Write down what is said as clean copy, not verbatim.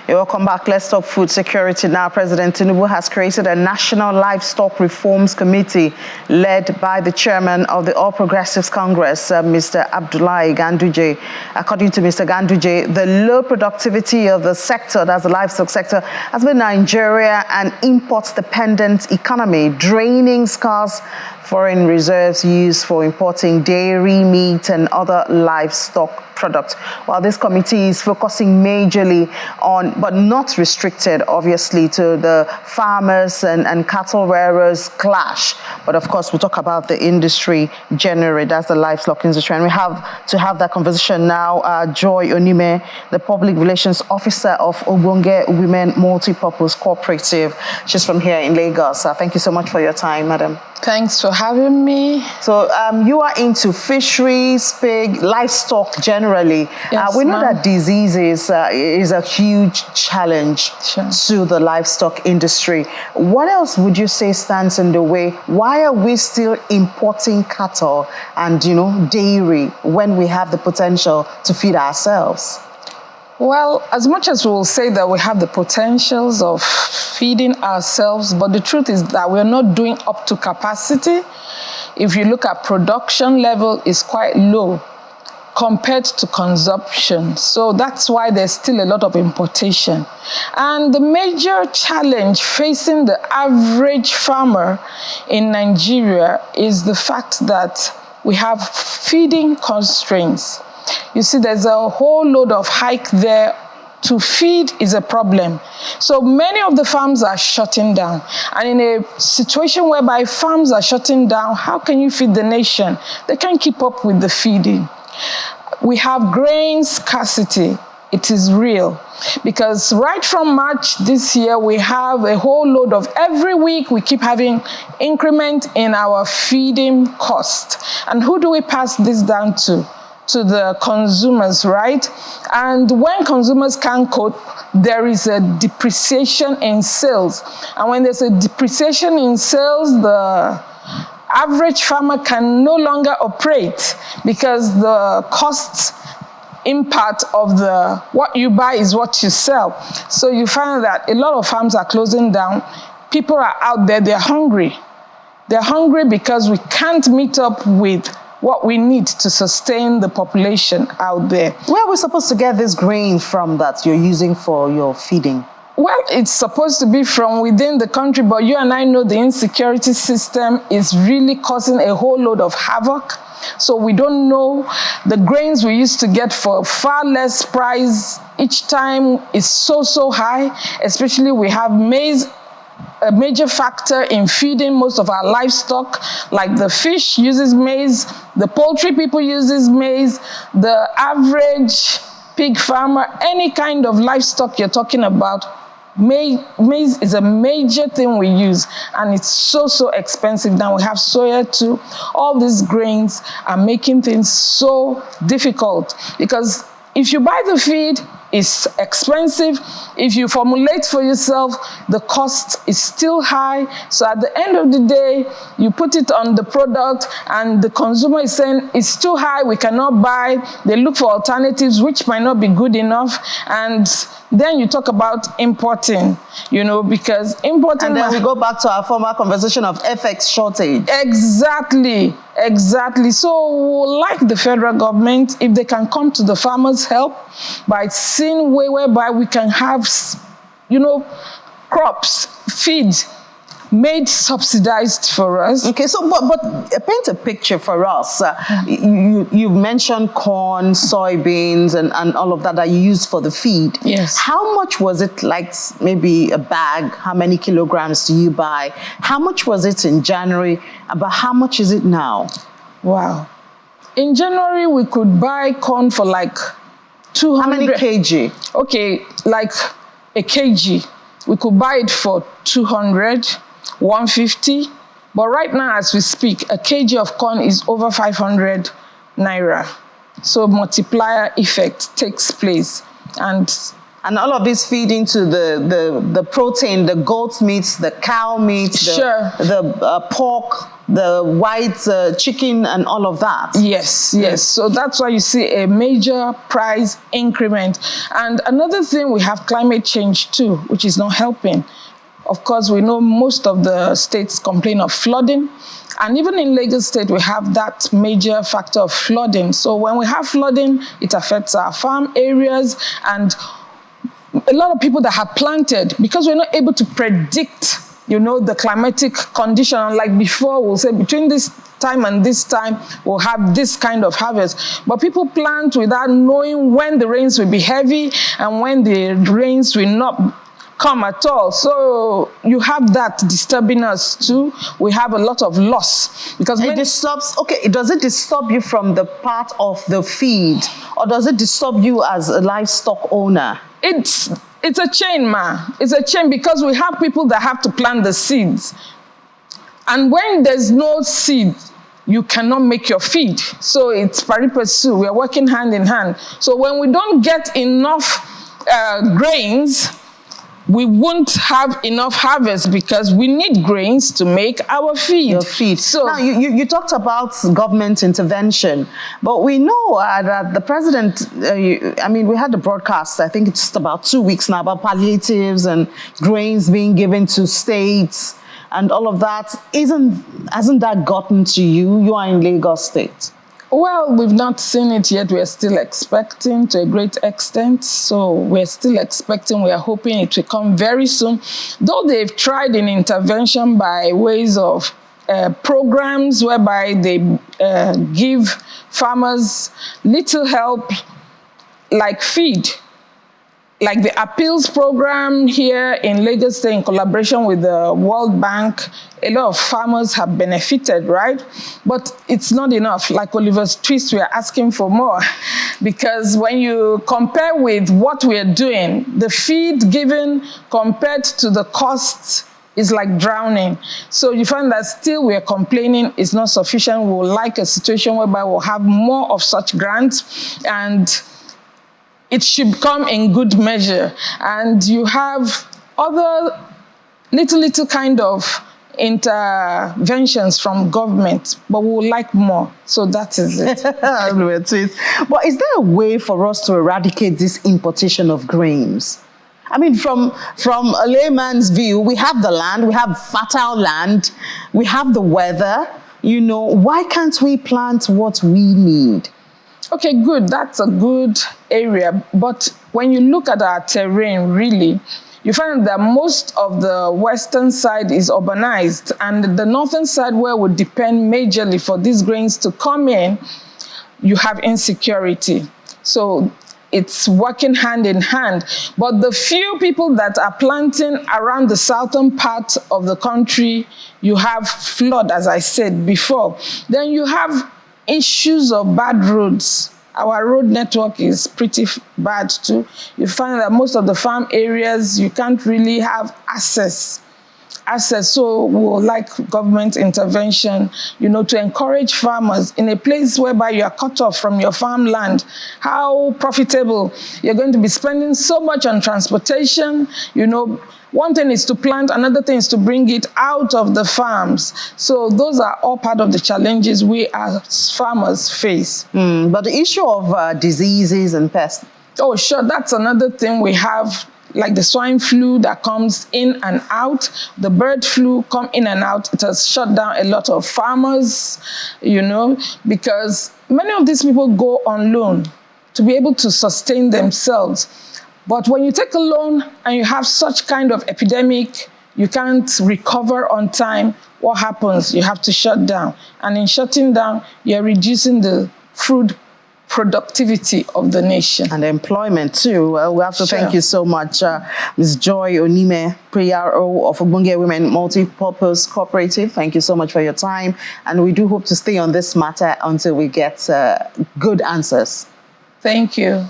You're welcome back. Let's talk food security now. President Tinubu has created a National Livestock Reforms Committee led by the chairman of the All Progressives Congress, Mr. Abdullahi Ganduje. According to Mr. Ganduje, the low productivity of the sector, that's the livestock sector, has been Nigeria an import-dependent economy, draining scarce foreign reserves used for importing dairy, meat, and other livestock products. While this committee is focusing majorly on, but not restricted, obviously, to the farmers and cattle rearers clash. But of course, we talk about the industry generally, that's the livestock industry. And we have to have that conversation now. Joy Onime, the Public Relations Officer of Obonge Women Multipurpose Cooperative. She's from here in Lagos. Thank you so much for your time, madam. Thanks for having me. So you are into fisheries, pig, livestock generally. Yes, we know that diseases is a huge challenge to the livestock industry. What else would you say stands in the way? Why are we still importing cattle and, dairy when we have the potential to feed ourselves? Well, as much as we will say that we have the potentials of feeding ourselves, but the truth is that we're not doing up to capacity. If you look at production level, is quite low compared to consumption. So that's why there's still a lot of importation. And the major challenge facing the average farmer in Nigeria is the fact that we have feeding constraints. You see, there's a whole load of hike there. To feed is a problem. So many of the farms are shutting down. And in a situation whereby farms are shutting down, how can you feed the nation? They can't keep up with the feeding. We have grain scarcity. It is real. Because right from March this year, we have a whole load of, every week we keep having increment in our feeding cost. And who do we pass this down to? To the consumers, right? And when consumers can't cope, there is a depreciation in sales. And when there's a depreciation in sales, the average farmer can no longer operate because the cost impact of the what you buy is what you sell. So you find that a lot of farms are closing down. People are out there, they're hungry. They're hungry because we can't meet up with what we need to sustain the population out there. Where are we supposed to get this grain from that you're using for your feeding? Well, it's supposed to be from within the country, but you and I know the insecurity system is really causing a whole load of havoc. So we don't know. The grains we used to get for far less price each time is so high, especially we have maize, a major factor in feeding most of our livestock, like the fish uses maize, the poultry people uses maize, the average pig farmer, any kind of livestock you're talking about, maize is a major thing we use, and it's so expensive. Now we have soya too. All these grains are making things so difficult because if you buy the feed, it's expensive. If you formulate for yourself, the cost is still high. So at the end of the day, you put it on the product and the consumer is saying it's too high, we cannot buy. They look for alternatives which might not be good enough. And then you talk about importing, because importing... And then we go back to our former conversation of FX shortage. Exactly. So like the federal government, if they can come to the farmers' help by seeing way whereby we can have, crops, feed, made subsidized for us. Okay, so but paint a picture for us. You mentioned corn, soybeans, and all of that you use for the feed. Yes. How much was it, like maybe a bag? How many kilograms do you buy? How much was it in January? About how much is it now? Wow. In January, we could buy corn for like 200. How many kg? Okay, like a kg. We could buy it for 200. 150, but right now as we speak, a kg of corn is over 500 naira. So multiplier effect takes place. And And all of this feed into the protein, the goat meat, the cow meat, the pork, the white chicken, and all of that. Yes. So that's why you see a major price increment. And another thing, we have climate change too, which is not helping. Of course, we know most of the states complain of flooding. And even in Lagos State, we have that major factor of flooding. So when we have flooding, it affects our farm areas and a lot of people that have planted, because we're not able to predict, the climatic condition. Like before, we'll say between this time and this time, we'll have this kind of harvest. But people plant without knowing when the rains will be heavy and when the rains will not come at all. So you have that disturbing us too. We have a lot of loss because it disturbs. Okay, does it disturb you from the part of the feed, or does it disturb you as a livestock owner? It's a chain, ma. It's a chain because we have people that have to plant the seeds, and when there's no seed, you cannot make your feed. So it's pari passu. We are working hand in hand. So when we don't get enough grains, we won't have enough harvest because we need grains to make our feed. Your feed. So now you talked about government intervention, but we know that the president, we had the broadcast, I think it's just about 2 weeks now, about palliatives and grains being given to states and all of that. Hasn't that gotten to you? You are in Lagos State. Well, we've not seen it yet. We're still expecting to a great extent. So we're still expecting. We are hoping it will come very soon. Though they've tried an intervention by ways of programs whereby they give farmers little help like feed. Like the appeals program here in Lagos State in collaboration with the World Bank, a lot of farmers have benefited, right? But it's not enough. Like Oliver's twist, we are asking for more. Because when you compare with what we are doing, the feed given compared to the costs is like drowning. So you find that still we are complaining it's not sufficient. We would like a situation whereby we'll have more of such grants, and it should come in good measure. And you have other little kind of interventions from government, but we would like more. So that is it. But is there a way for us to eradicate this importation of grains? I mean, from a layman's view, we have the land, we have fertile land, we have the weather. Why can't we plant what we need? Okay, good. That's a good area. But when you look at our terrain, really, you find that most of the western side is urbanized, and the northern side, where we depend majorly for these grains to come in, you have insecurity. So it's working hand in hand. But the few people that are planting around the southern part of the country, you have flood, as I said before. Then you have issues of bad roads. Our road network is pretty bad too. You find that most of the farm areas, you can't really have access. So we would like government intervention, to encourage farmers in a place whereby you are cut off from your farmland. How profitable you're going to be spending so much on transportation. One thing is to plant, another thing is to bring it out of the farms. So those are all part of the challenges we as farmers face. But the issue of diseases and pests. Oh, sure. That's another thing we have, like the swine flu that comes in and out. The bird flu come in and out. It has shut down a lot of farmers, because many of these people go on loan to be able to sustain themselves. But when you take a loan and you have such kind of epidemic, you can't recover on time, what happens? You have to shut down. And in shutting down, you're reducing the food productivity of the nation. And employment too. Well, we have to thank you so much, Ms. Joy Onime, PRO of Ogbonge Women Multi-Purpose Cooperative. Thank you so much for your time. And we do hope to stay on this matter until we get good answers. Thank you.